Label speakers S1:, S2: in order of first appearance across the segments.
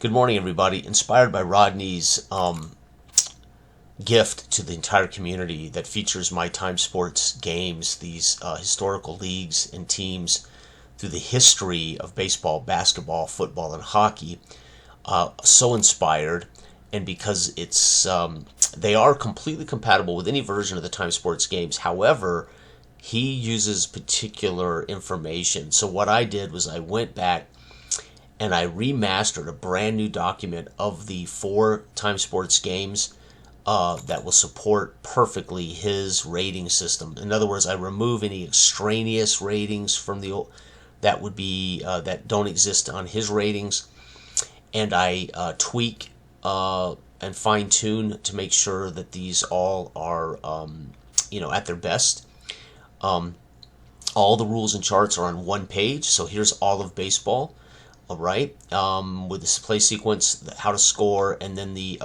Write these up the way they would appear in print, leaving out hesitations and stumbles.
S1: Good morning, everybody. Inspired by Rodney's gift to the entire community that features my time sports games, these historical leagues and teams through the history of baseball, basketball, football, and hockey. So inspired, and because they are completely compatible with any version of the time sports games. However, he uses particular information. So what I did was I went back and I remastered a brand new document of the 4 time sports games that will support perfectly his rating system. In other words, I remove any extraneous ratings from the that would be that don't exist on his ratings, and I tweak and fine tune to make sure that these all are at their best. All the rules and charts are on one page. So here's all of baseball. All right, with this play sequence, how to score, and then the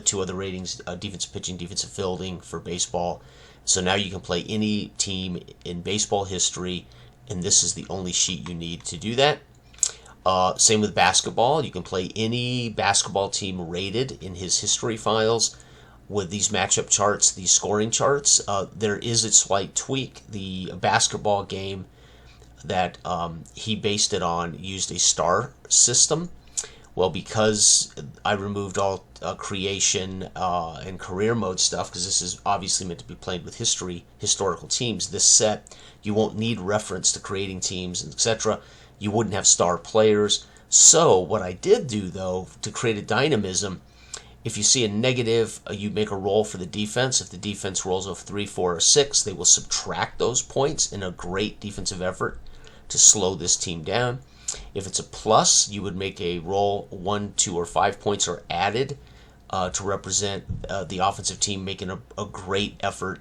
S1: 2 other ratings: defensive pitching, defensive fielding for baseball. So now you can play any team in baseball history, and this is the only sheet you need to do that. Same with basketball. You can play any basketball team rated in his history files with these matchup charts, these scoring charts. There is a slight tweak. The basketball game that he based it on used a star system. Well, because I removed all creation and career mode stuff, because this is obviously meant to be played with historical teams, this set, you won't need reference to creating teams, etc. You wouldn't have star players. So what I did do, though, to create a dynamism, if you see a negative, you make a roll for the defense. If the defense rolls a 3, 4, or 6, they will subtract those points in a great defensive effort to slow this team down. If it's a plus, you would make a roll 1, 2, or 5 points are added to represent the offensive team making a great effort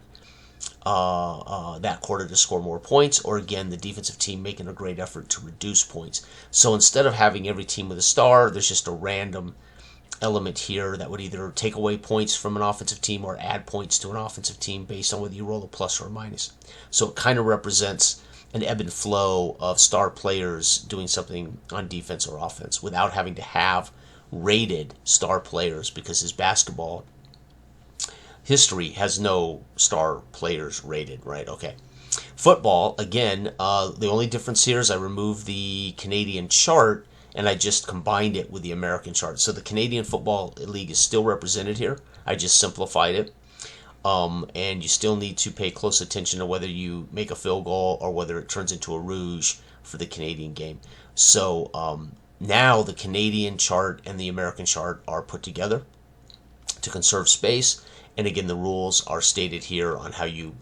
S1: that quarter to score more points, or again, the defensive team making a great effort to reduce points. So instead of having every team with a star, there's just a random element here that would either take away points from an offensive team or add points to an offensive team based on whether you roll a plus or a minus. So it kind of represents an ebb and flow of star players doing something on defense or offense without having to have rated star players, because his basketball history has no star players rated, right? Okay. Football, again, the only difference here is I removed the Canadian chart and I just combined it with the American chart. So the Canadian Football League is still represented here. I just simplified it. And you still need to pay close attention to whether you make a field goal or whether it turns into a rouge for the Canadian game. So now the Canadian chart and the American chart are put together to conserve space. And again, the rules are stated here on how you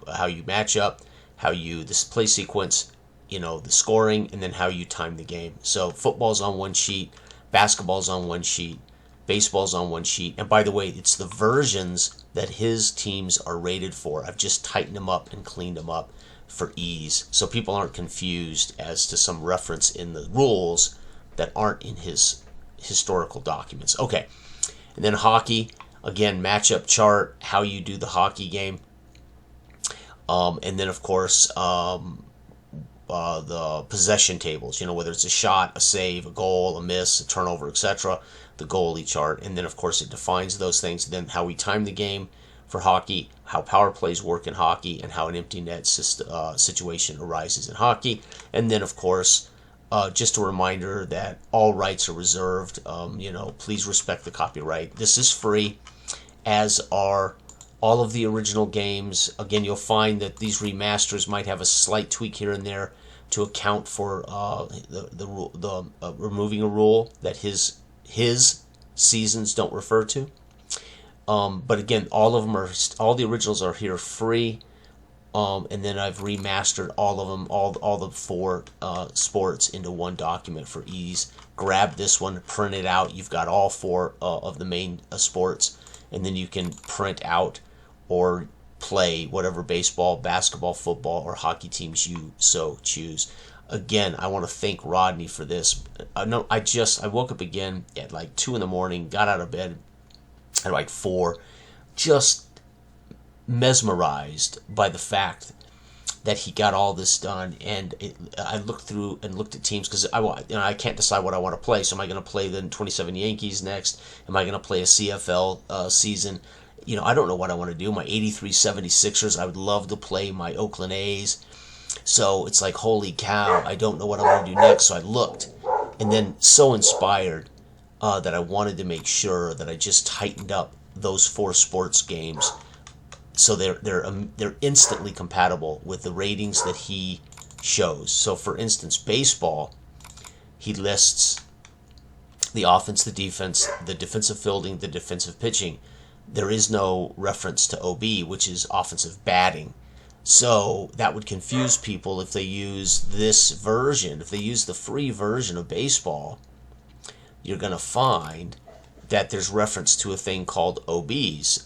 S1: match up, this play sequence, the scoring, and then how you time the game. So football's on one sheet, basketball's on one sheet, baseball's on one sheet. And by the way, it's the versions that his teams are rated for. I've just tightened them up and cleaned them up for ease, so people aren't confused as to some reference in the rules that aren't in his historical documents. Okay, and then hockey, again, matchup chart, how you do the hockey game. And then, of course, the possession tables, whether it's a shot, a save, a goal, a miss, a turnover, etc., the goalie chart. And then, of course, it defines those things. Then how we time the game for hockey, how power plays work in hockey, and how an empty net situation arises in hockey. And then, of course, just a reminder that all rights are reserved. Please respect the copyright. This is free, as are all of the original games. Again, you'll find that these remasters might have a slight tweak here and there to account for removing a rule that his seasons don't refer to. But again, all the originals are here free. And then I've remastered all of them, all the 4 sports into one document for ease. Grab this one, print it out. You've got all 4 of the main sports, and then you can print out or play whatever baseball, basketball, football, or hockey teams you so choose. Again, I want to thank Rodney for this. I woke up again at like 2 in the morning, got out of bed at like 4, just mesmerized by the fact that he got all this done. And I looked through and looked at teams because I can't decide what I want to play. So am I going to play the 27 Yankees next? Am I going to play a CFL season? I don't know what I want to do. My 83 76ers, I would love to play my Oakland A's. So it's like, holy cow, I don't know what I want to do next. So I looked, and then so inspired that I wanted to make sure that I just tightened up those 4 sports games so they're instantly compatible with the ratings that he shows. So for instance, baseball, he lists the offense, the defense, the defensive fielding, the defensive pitching. There is no reference to OB, which is offensive batting. So that would confuse people if they use this version. If they use the free version of baseball, you're going to find that there's reference to a thing called OBs,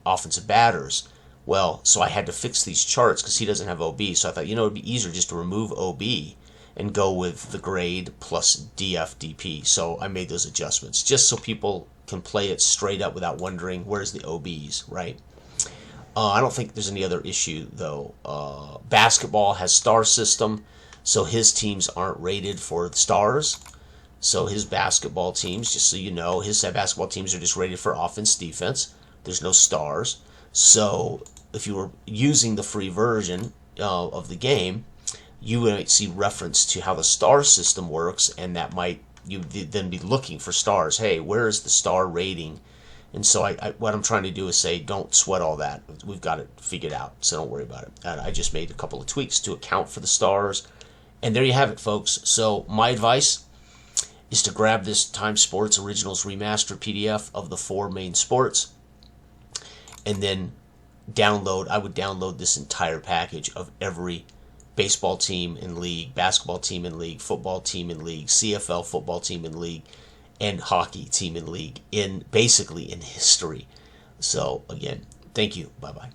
S1: offensive batters. Well, so I had to fix these charts because he doesn't have OB. So I thought, it'd be easier just to remove OB and go with the grade plus DFDP. So I made those adjustments just so people can play it straight up without wondering where's the OBs, right? I don't think there's any other issue, though. Basketball has star system, so his teams aren't rated for stars. So his basketball teams, just so you know, his basketball teams are just rated for offense, defense. There's no stars. So if you were using the free version of the game, you might see reference to how the star system works, and that might you then be looking for stars. Hey, where is the star rating? And so what I'm trying to do is say, don't sweat all that. We've got it figured out, so don't worry about it. And I just made a couple of tweaks to account for the stars. And there you have it, folks. So my advice is to grab this Time Sports Originals Remastered PDF of the 4 main sports, and then I would download this entire package of every baseball team in league, basketball team in league, football team in league, CFL football team in league, and hockey team in league, basically in history. So again, thank you. Bye-bye.